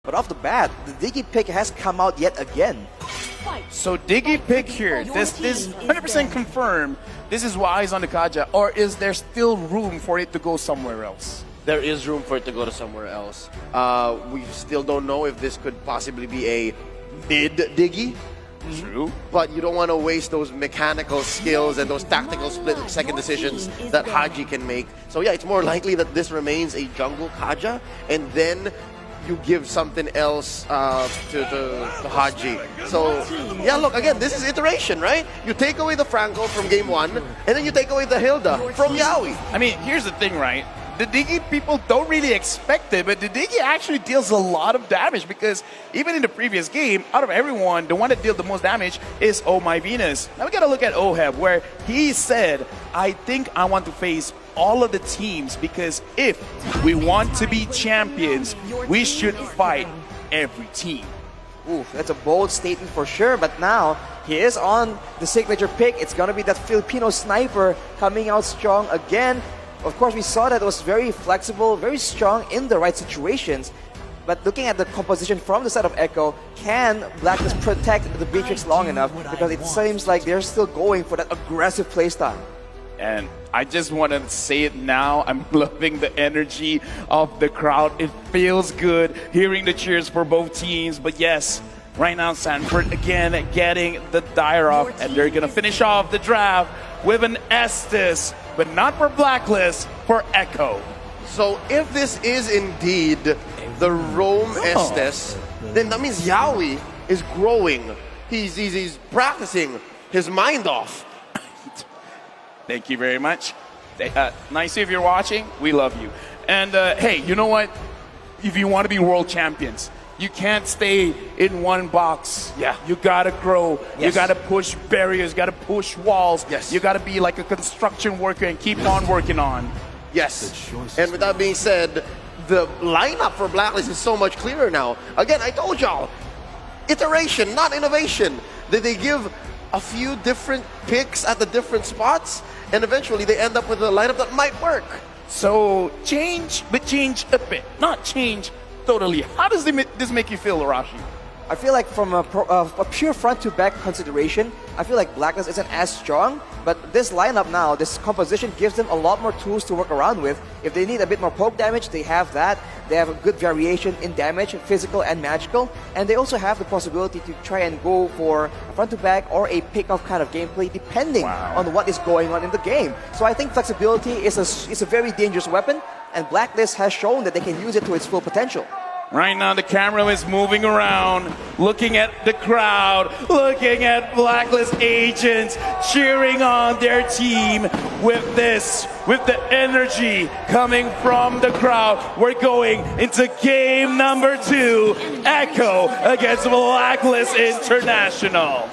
But off the bat, the Diggy pick has come out yet again. So Diggy pick here, this is 100% confirmed. This is why he's on the Kaja, or is there still room for it to go somewhere else? There is room for it to go to somewhere else. We still don't know if this could possibly be a mid-Diggy. True. But you don't want to waste those mechanical skills and those tactical split-second decisions that Haji can make. So yeah, it's more likely that this remains a jungle Kaja, and then you give something else to Haji. So yeah, look, again, this is iteration, right? You take away the Franco from game 1, and then you take away the Hilda from Yaoi. I mean, here's the thing, right? The Diggy people don't really expect it, but the Diggy actually deals a lot of damage because even in the previous game, out of everyone, the one that dealt the most damage is Oh My Venus. Now we gotta look at Oheb, where he said, I think I want to face all of the teams because if we want to be champions, we should fight every team. Ooh, that's a bold statement for sure, but now he is on the signature pick. It's gonna be that Filipino sniper coming out strong again. Of course, we saw that it was very flexible, very strong in the right situations. But looking at the composition from the side of Echo, can Blacklist protect the Beatrix long enough? Because it seems like they're still going for that aggressive playstyle. And I just want to say it now. I'm loving the energy of the crowd. It feels good hearing the cheers for both teams. But yes, right now Sanford again getting the dire off. And they're going to finish off the draft with an Estes. But not for Blacklist, for Echo. So if this is indeed the Rome Estes, then that means Yaoi is growing. He's practicing his mind off. Thank you very much. Nice if you're watching. We love you. And hey, you know what? If you want to be world champions, you can't stay in one box. Yeah. You gotta grow. Yes. You gotta push barriers. You gotta push walls. Yes. You gotta be like a construction worker and keep on working on. Yes. And with that being said, the lineup for Blacklist is so much clearer now. Again, I told y'all, iteration, not innovation. They give a few different picks at the different spots, and eventually they end up with a lineup that might work. So change, but change a bit, not change totally. How does this make you feel, Arashi? I feel like from a pure front-to-back consideration, I feel like Blacklist isn't as strong, but this lineup now, this composition gives them a lot more tools to work around with. If they need a bit more poke damage, they have that. They have a good variation in damage, physical and magical, and they also have the possibility to try and go for a front-to-back or a pick-off kind of gameplay depending on what is going on in the game. So I think flexibility is a very dangerous weapon, and Blacklist has shown that they can use it to its full potential. Right now, the camera is moving around, looking at the crowd, looking at Blacklist agents, cheering on their team with the energy coming from the crowd. We're going into game number 2, Echo against Blacklist International.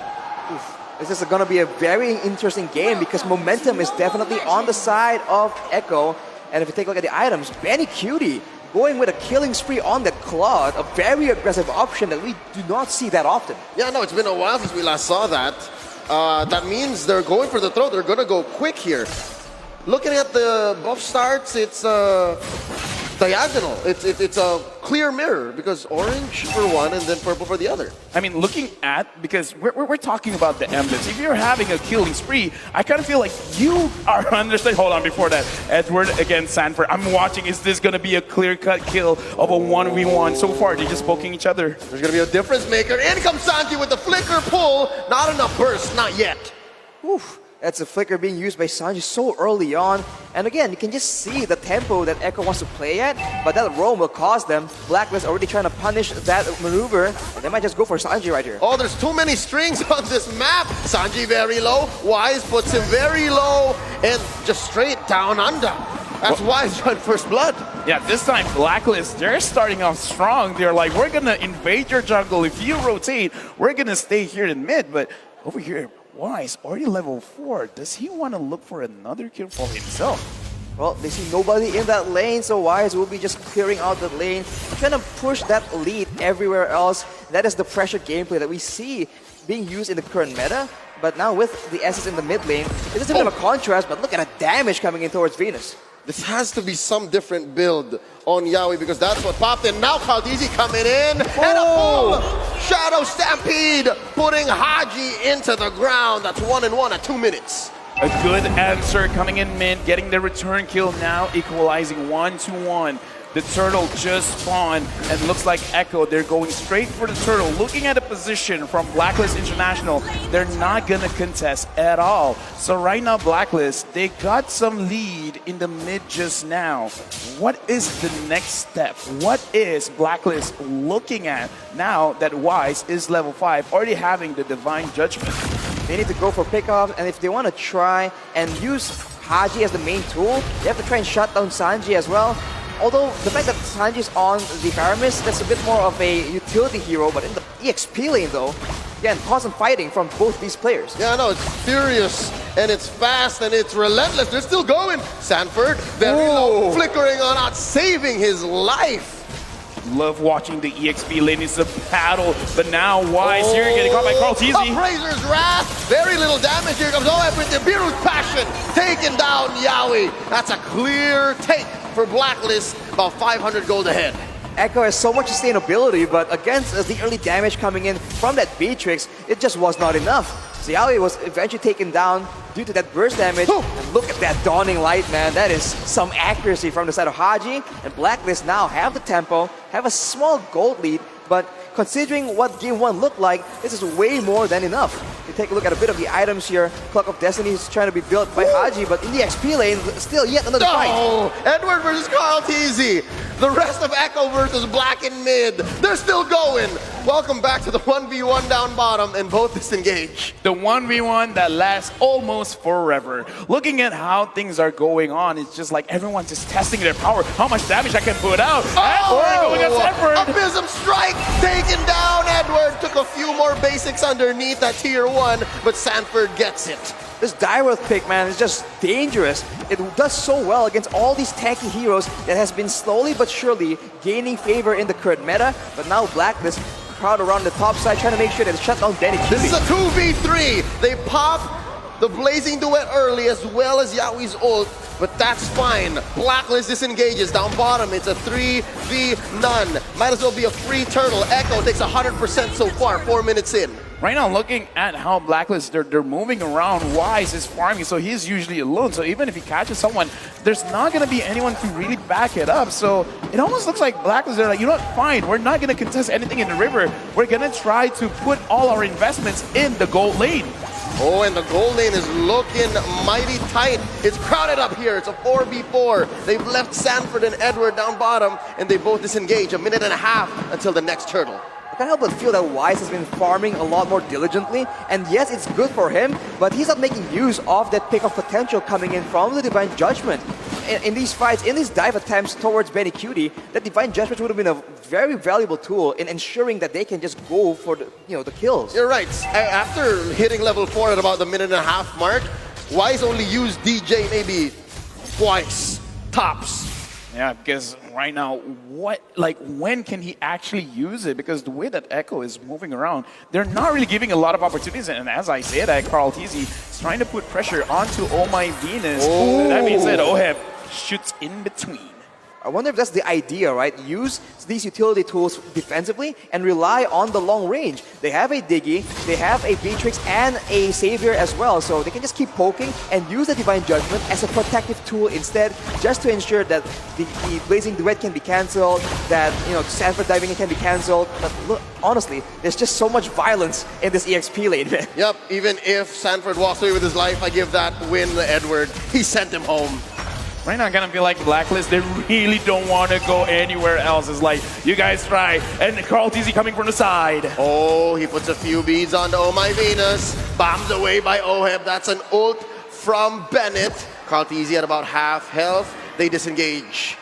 This is going to be a very interesting game because momentum is definitely on the side of Echo. And if you take a look at the items, Benny Cutie going with a killing spree on that Claude, a very aggressive option that we do not see that often. Yeah, no, it's been a while since we last saw that. That means they're going for the throw. They're going to go quick here. Looking at the buff starts, it's diagonal. It's a clear mirror because orange for one and then purple for the other. I mean, looking at, because we're talking about the emblems. If you're having a killing spree, I kind of feel like you are understanding. Hold on, before that, Edward against Sanford. I'm watching. Is this going to be a clear-cut kill of a 1v1? So far, they're just poking each other. There's going to be a difference maker. In comes Sanji with the flicker pull. Not enough burst, not yet. Oof. That's a flicker being used by Sanji so early on. And again, you can just see the tempo that Echo wants to play at, but that roam will cost them. Blacklist already trying to punish that maneuver, and they might just go for Sanji right here. Oh, there's too many strings on this map. Sanji very low. Wise puts him very low and just straight down under. That's Wise trying first blood. Yeah, this time Blacklist, they're starting off strong. They're like, we're going to invade your jungle. If you rotate, we're going to stay here in mid. But over here, Wise, already level 4. Does he want to look for another kill for himself? Well, they see nobody in that lane, so Wise will be just clearing out the lane, trying to push that lead everywhere else. That is the pressure gameplay that we see being used in the current meta. But now with the S's in the mid lane, it's a bit of a contrast, but look at the damage coming in towards Venus. This has to be some different build on Yaoi because that's what popped in. Now Caldeezy coming in and a full Shadow Stampede putting Haji into the ground. That's 1-1 at 2 minutes. A good answer coming in mid, getting the return kill now, equalizing 1-1. The turtle just spawned and looks like Echo. They're going straight for the turtle. Looking at the position from Blacklist International, they're not gonna contest at all. So right now, Blacklist, they got some lead in the mid just now. What is the next step? What is Blacklist looking at now that Wise is level 5, already having the Divine Judgment? They need to go for pickoff, and if they want to try and use Haji as the main tool, they have to try and shut down Sanji as well. Although the fact that Sanji's on the Paramis, that's a bit more of a utility hero, but in the EXP lane though, again, constant fighting from both these players. Yeah, no, it's furious, and it's fast, and it's relentless. They're still going. Sanford, very low, flickering on out, saving his life. Love watching the EXP lane. It's a battle, but now Wise here getting caught by Caldeezy. Appraiser's Wrath, very little damage. Here comes OF with the Biru's Passion, taking down Yaoi. That's a clear take for Blacklist, about 500 gold ahead. Echo has so much sustainability, but against the early damage coming in from that Beatrix, it just was not enough. So Yaoi was eventually taken down due to that burst damage. And look at that Dawning Light, man. That is some accuracy from the side of Haji. And Blacklist now have the tempo, have a small gold lead, but considering what Game 1 looked like, this is way more than enough. You take a look at a bit of the items here. Clock of Destiny is trying to be built by Haji, but in the XP lane, still yet another fight. Edward versus Caldeezy. The rest of Echo versus Black in mid. They're still going. Welcome back to the 1v1 down bottom, and both disengage. The 1v1 that lasts almost forever. Looking at how things are going on, it's just like everyone's just testing their power, how much damage I can put out. Edward going against Edward. Abysm Strike taken down. Edward took a few more basics underneath that tier 1, but Sanford gets it. This Direwolf pick, man, is just dangerous. It does so well against all these tanky heroes that has been slowly but surely gaining favor in the current meta. But now Blacklist crowd around the top side trying to make sure they shut down Benny. This is a 2v3. They pop the Blazing Duet early as well as Yaoi's ult, but that's fine. Blacklist disengages down bottom. It's a 3v none. Might as well be a free turtle. Echo takes 100% so far, 4 minutes in. Right now, looking at how Blacklist, they're moving around, Wise is farming, so he's usually alone. So even if he catches someone, there's not going to be anyone to really back it up. So it almost looks like Blacklist, they're like, you know what, fine, we're not going to contest anything in the river. We're going to try to put all our investments in the gold lane. Oh, and the gold lane is looking mighty tight. It's crowded up here. It's a 4v4. They've left Sanford and Edward down bottom, and they both disengage. 1.5 minutes until the next turtle. I can't help but feel that Wise has been farming a lot more diligently, and yes, it's good for him, but he's not making use of that pick-off potential coming in from the Divine Judgment. In these fights, in these dive attempts towards Benny Cutie, that Divine Judgment would have been a very valuable tool in ensuring that they can just go for the kills. You're right. After hitting level 4 at about the 1.5 minute mark, Wise only used DJ maybe twice, tops. Yeah, because right now, when can he actually use it? Because the way that Echo is moving around, they're not really giving a lot of opportunities. And as I said, Caldeezy is trying to put pressure onto Oh My Venus. That means that OF shoots in between. I wonder if that's the idea, right? Use these utility tools defensively and rely on the long range. They have a Diggy, they have a Beatrix and a Savior as well, so they can just keep poking and use the Divine Judgment as a protective tool instead, just to ensure that the Blazing Duet can be cancelled, that Sanford diving can be cancelled. But look, honestly, there's just so much violence in this EXP lane, man. Yep, even if Sanford walks away with his life, I give that win to Edward. He sent him home. Right now, I kind of feel like Blacklist, they really don't want to go anywhere else. It's like, you guys try. And Caldeezy coming from the side. Oh, he puts a few beads onto Oh My Venus. Bombed away by Oheb. That's an ult from Bennett. Caldeezy at about half health. They disengage.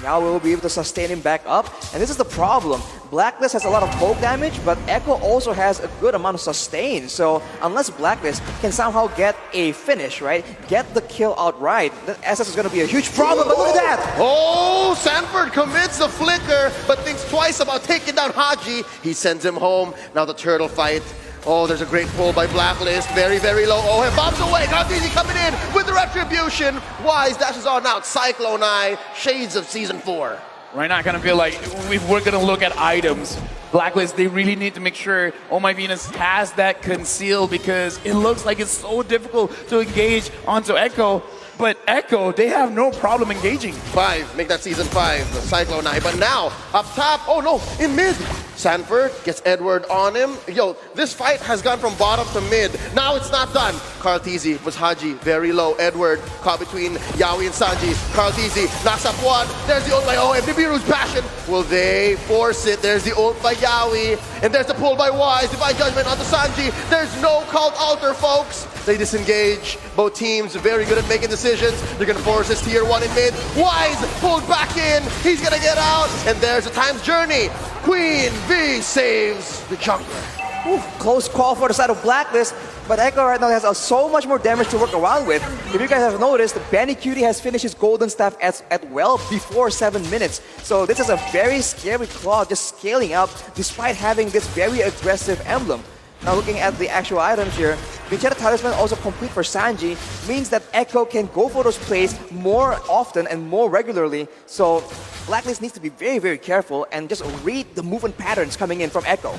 Now we'll be able to sustain him back up. And this is the problem. Blacklist has a lot of poke damage, but Echo also has a good amount of sustain. So unless Blacklist can somehow get a finish, right? Get the kill outright, the SS is going to be a huge problem. But look at that! Oh, Sanford commits the flicker, but thinks twice about taking down Haji. He sends him home. Now the turtle fight. Oh, there's a great pull by Blacklist. Very, very low. Oh, and bombs away. Easy coming in with the retribution. Wise dashes on out. Cyclone Eye. Shades of Season 4. Right now, I kind of feel like if we're going to look at items, Blacklist, they really need to make sure Oh My Venus has that concealed because it looks like it's so difficult to engage onto Echo. But Echo, they have no problem engaging. 5, make that Season 5, the Cyclone Eye. But now, up top, oh no, in mid. Sanford gets Edward on him. Yo, this fight has gone from bottom to mid. Now it's not done. Carl Tizzy was Haji, very low. Edward caught between Yawi and Sanji. Carl Tizzy knocks up one. There's the ult by OM. Nibiru's passion. Will they force it? There's the ult by Yawi. And there's the pull by Wise. Divine Judgment onto Sanji. There's no called altar, folks. They disengage. Both teams very good at making decisions. They're going to force this tier 1 in mid. Wise pulled back in. He's going to get out. And there's a time's journey. Queen V saves the jungler. Ooh, close call for the side of Blacklist, but Echo right now has so much more damage to work around with. If you guys have noticed, Benny Cutie has finished his golden staff at well before 7 minutes. So this is a very scary claw just scaling up despite having this very aggressive emblem. Now looking at the actual items here, Vincetta Talisman also complete for Sanji means that Echo can go for those plays more often and more regularly. So Blacklist needs to be very, very careful and just read the movement patterns coming in from Echo.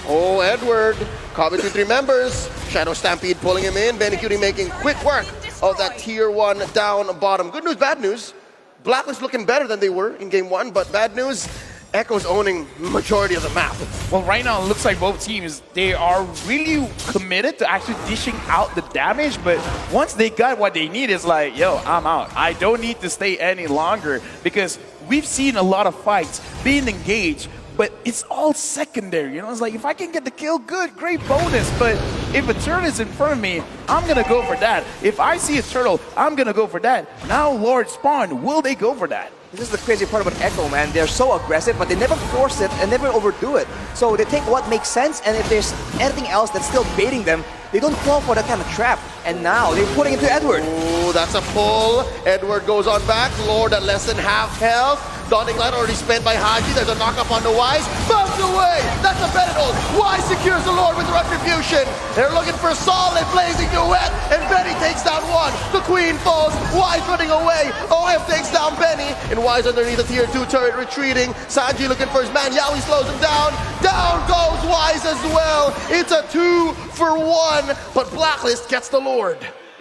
Oh, Edward, caught between 3 members. Shadow Stampede pulling him in. Benny Cutie making quick work of that tier 1 down bottom. Good news, bad news. Blacklist looking better than they were in game 1, but bad news, Echo's owning majority of the map. Well, right now, it looks like both teams, they are really committed to actually dishing out the damage, but once they got what they need, it's like, yo, I'm out. I don't need to stay any longer because we've seen a lot of fights being engaged, but it's all secondary, you know? It's like, if I can get the kill, good, great bonus, but if a turtle is in front of me, I'm gonna go for that. If I see a turtle, I'm gonna go for that. Now, Lord Spawn, will they go for that? This is the crazy part about Echo, man. They're so aggressive, but they never force it and never overdo it. So they take what makes sense, and if there's anything else that's still baiting them, they don't fall for that kind of trap. And now they're putting it to Edward. Ooh, that's a pull. Edward goes on back. Lord at less than half health. Daunting Light already spent by Haji. There's a knock up on the Wise. Bounce away. That's a Bennett ult. Wise secures the Lord with the retribution. They're looking for a solid blazing duet. And Benny takes down one. The Queen falls. Wise running away. OM takes down Benny. And Wise underneath the tier 2 turret retreating. Sanji looking for his man. Yawi slows him down. Down goes Wise as well. It's a 2-for-1. But Blacklist gets the Lord.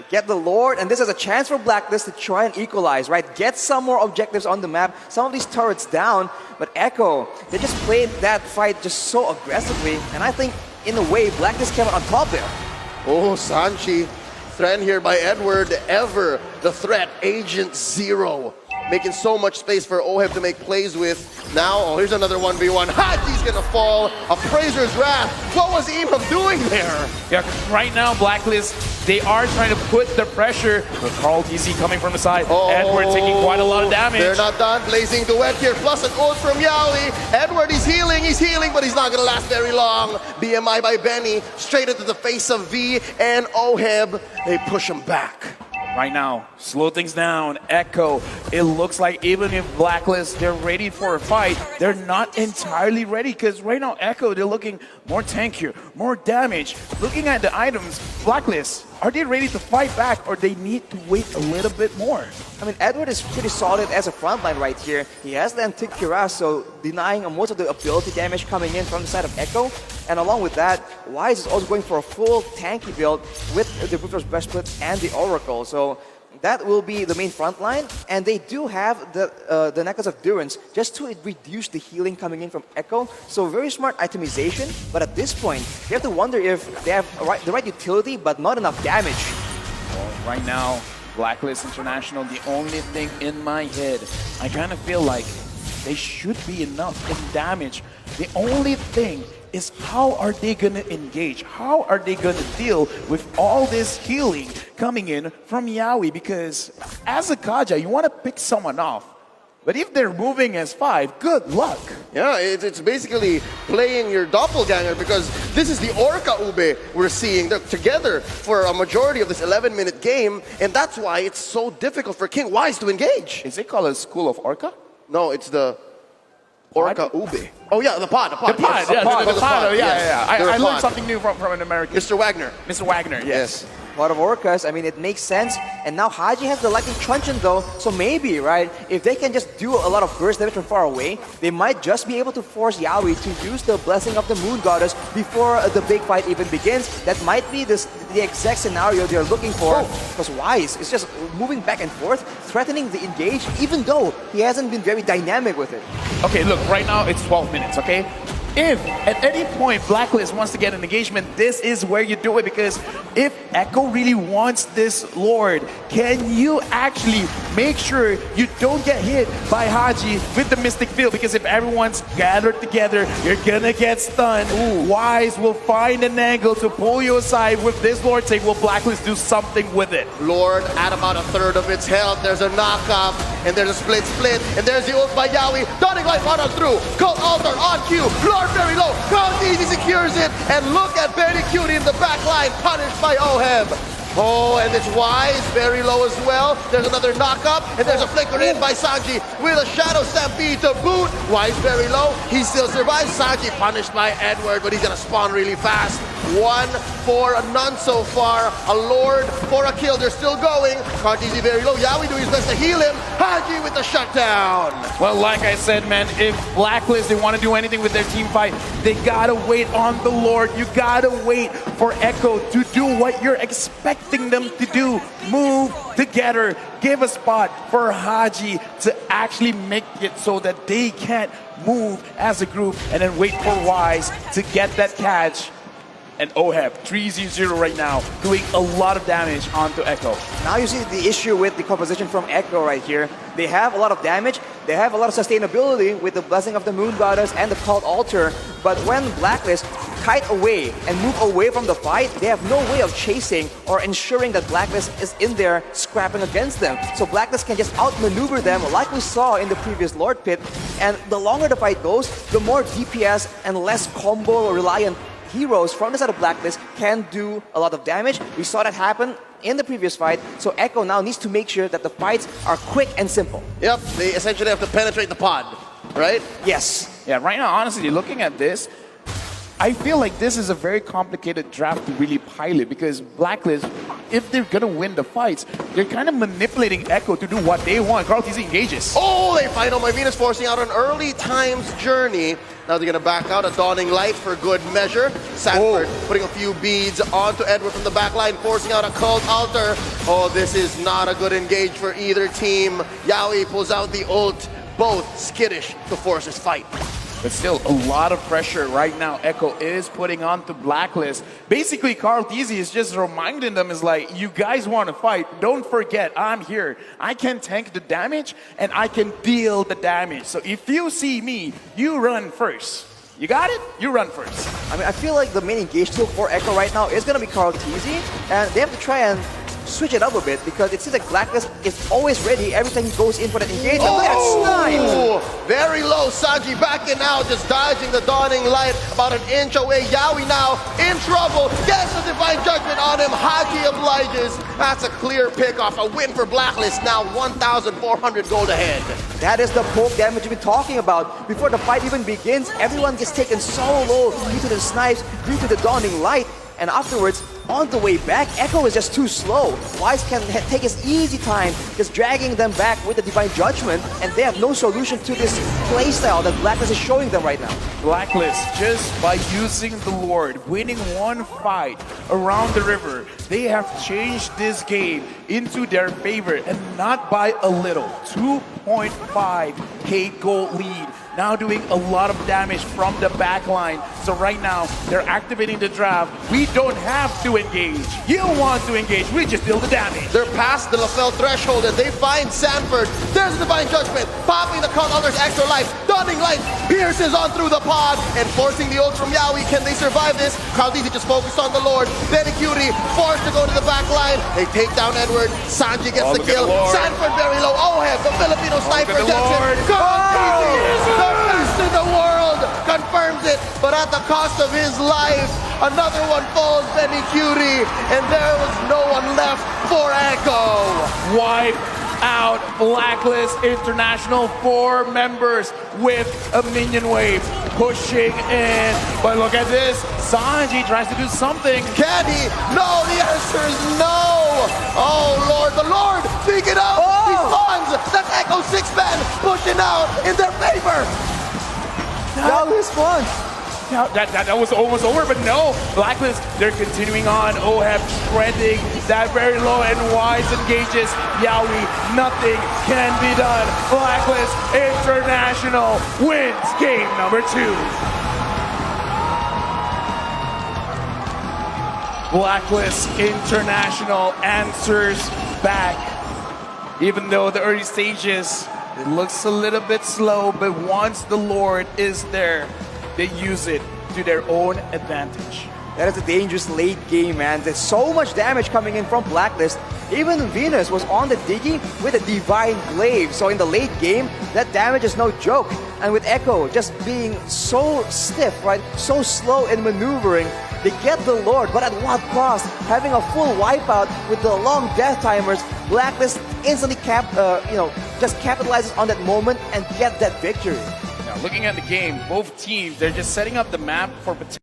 Get the Lord, and this is a chance for Blacklist to try and equalize, right? Get some more objectives on the map, some of these turrets down, but Echo, they just played that fight just so aggressively, and I think, in a way, Blacklist came out on top there. Oh, Sanchi, threatened here by Edward, ever the threat, Agent Zero. Making so much space for Oheb to make plays with. Now, oh, here's another 1v1. Haji's gonna fall. Appraiser's Wrath. What was Imam doing there? Yeah, right now, Blacklist, they are trying to put the pressure with Carl TC coming from the side. Edward taking quite a lot of damage. They're not done. Blazing duet here, plus an ult from Yawi. Edward, he's healing, but he's not gonna last very long. BMI by Benny, straight into the face of V and Oheb. They push him back. Right now, slow things down. Echo, it looks like even if Blacklist, they're ready for a fight, they're not entirely ready because right now, Echo, they're looking more tankier, more damage. Looking at the items, Blacklist, are they ready to fight back or they need to wait a little bit more? I mean, Edward is pretty solid as a frontline right here. He has the Antique Cuirass, so denying most of the ability damage coming in from the side of Echo. And along with that, Wise is also going for a full tanky build with the Ruthless Breastplate and the Oracle. So that will be the main front line, and they do have the Necklace of Durance just to reduce the healing coming in from Echo. So very smart itemization, but at this point, you have to wonder if they have the right utility, but not enough damage. Well, right now, Blacklist International, the only thing in my head, I kind of feel like they should be enough in damage. The only thing is how are they going to engage? How are they going to deal with all this healing coming in from Yawi? Because as a Kaja, you want to pick someone off. But if they're moving as 5, good luck. Yeah, it's basically playing your doppelganger because this is the Orca Ube we're seeing. They're together for a majority of this 11-minute game, and that's why it's so difficult for King Wise to engage. Is it called a School of Orca? No, it's the Orca Ube. Oh yeah, the pod. The pod, yes. yeah, the pod, yes. yeah. They're a I learned pod. something new from an American. Mr. Wagner. Mr. Wagner, yes. A lot of orcas. I mean, it makes sense. And now Haji has the lightning truncheon though, so maybe, right, if they can just do a lot of burst damage from far away, they might just be able to force Yaoi to use the blessing of the moon goddess before the big fight even begins. That might be the exact scenario they're looking for. Because Wise is just moving back and forth, threatening the engage, even though he hasn't been very dynamic with it. Okay, look, right now it's 12 minutes, okay? If at any point Blacklist wants to get an engagement, this is where you do it, because if Echo really wants this Lord, can you actually make sure you don't get hit by Haji with the Mystic Field? Because if everyone's gathered together, you're gonna get stunned. Wise will find an angle to pull you aside with this Lord take. Will Blacklist do something with it? Lord at about a third of its health. There's a knockup, and there's a split, and there's the ult by Yaoi. Dawning Light run on through. Cult Altar on cue. Lord very low. Count Easy secures it, and look at Very Cutie in the back line, punished by Oheb. Oh, and it's Wise, very low as well. There's another knock-up, and there's a flicker in by Sanji with a Shadow Stampede to boot. Wise very low, he still survives. Sanji punished by Edward, but he's gonna spawn really fast. 1 for a none so far. A Lord for a kill, they're still going. Carteezy very low, Yaoi doing his best to heal him. Haji with the shutdown. Well, like I said, man, if Blacklist, they want to do anything with their team fight, they gotta wait on the Lord. You gotta wait for Echo to do what you're expecting them to do. Move together. Give a spot for Haji to actually make it so that they can't move as a group, and then wait for Wise to get that catch. And Oheb, 3-0 right now, doing a lot of damage onto Echo. Now you see the issue with the composition from Echo right here. They have a lot of damage, they have a lot of sustainability with the Blessing of the Moon Goddess and the Cult Altar, but when Blacklist kite away and move away from the fight, they have no way of chasing or ensuring that Blacklist is in there scrapping against them. So Blacklist can just outmaneuver them like we saw in the previous Lord Pit, and the longer the fight goes, the more DPS and less combo reliant heroes from the side of Blacklist can do a lot of damage. We saw that happen in the previous fight, so Echo now needs to make sure that the fights are quick and simple. Yep, they essentially have to penetrate the pod, right? Yes. Yeah, right now, honestly, looking at this, I feel like this is a very complicated draft to really pilot, because Blacklist, if they're gonna win the fights, they're kind of manipulating Echo to do what they want. Carl TZ engages. Oh, they find my Venus forcing out an early times journey. Now they're going to back out a Dawning Light for good measure. Sanford putting a few beads onto Edward from the back line, forcing out a Cult Altar. Oh, this is not a good engage for either team. Yaoi pulls out the ult, both skittish to force this fight. But still, a lot of pressure right now Echo is putting on to Blacklist. Basically, Carl TZ is just reminding them, is like, you guys want to fight, don't forget, I'm here. I can tank the damage, and I can deal the damage. So if you see me, you run first. You got it? You run first. I mean, I feel like the main engage tool for Echo right now is going to be Carl TZ, and they have to try and switch it up a bit, because it seems like Blacklist is always ready every time he goes in for that engagement. Look at that snipe! Very low, Sanji backing out, just dodging the Dawning Light, about an inch away. Yaoi now in trouble, gets the Divine Judgment on him. Haji obliges. That's a clear pick off, a win for Blacklist, now 1,400 gold ahead. That is the poke damage we've been talking about. Before the fight even begins, everyone gets taken so low due to the snipes, due to the Dawning Light, and afterwards, on the way back, Echo is just too slow. Wise can take his easy time, just dragging them back with the Divine Judgment, and they have no solution to this playstyle that Blacklist is showing them right now. Blacklist, just by using the Lord, winning one fight around the river, they have changed this game into their favor, and not by a little. 2.5k gold lead. Now doing a lot of damage from the back line. So right now, they're activating the draft. We don't have to engage. You want to engage, we just deal the damage. They're past the LaFell threshold, and they find Sanford. There's the Divine Judgment, popping the Cult Altar's extra life. Dawning Light pierces on through the pod, and forcing the ult from Yaoi. Can they survive this? Carlisi just focused on the Lord. Cutie forced to go to the back line. They take down Edward. Sanji gets the kill. Sanford very low. Oheb, the Filipino sniper, gets it. Carlisi, the best in the world, confirms it, but at the cost of his life. Another one falls, Cutie, and there was no one left for Echo. Wipe out Blacklist International. 4 members with a minion wave pushing in. But look at this. Sanji tries to do something. Can he? No, the answer is no. Oh, Lord, the Lord, speak it out. Oh. He spawns. That's Echo 6-man pushing out in their favor. Now response. That was almost over, but no. Blacklist, they're continuing on. OHEB trending that very low, and Wise engages Yaoi. Nothing can be done. Blacklist International wins game number 2. Blacklist International answers back. Even though the early stages, it looks a little bit slow, but once the Lord is there, they use it to their own advantage. That is a dangerous late game, man. There's so much damage coming in from Blacklist. Even Venus was on the Diggy with a Divine Glaive. So in the late game, that damage is no joke. And with Echo just being so stiff, right? So slow in maneuvering, they get the Lord, but at what cost? Having a full wipeout with the long death timers, Blacklist instantly just capitalizes on that moment and get that victory. Now, looking at the game, both teams, they're just setting up the map for potential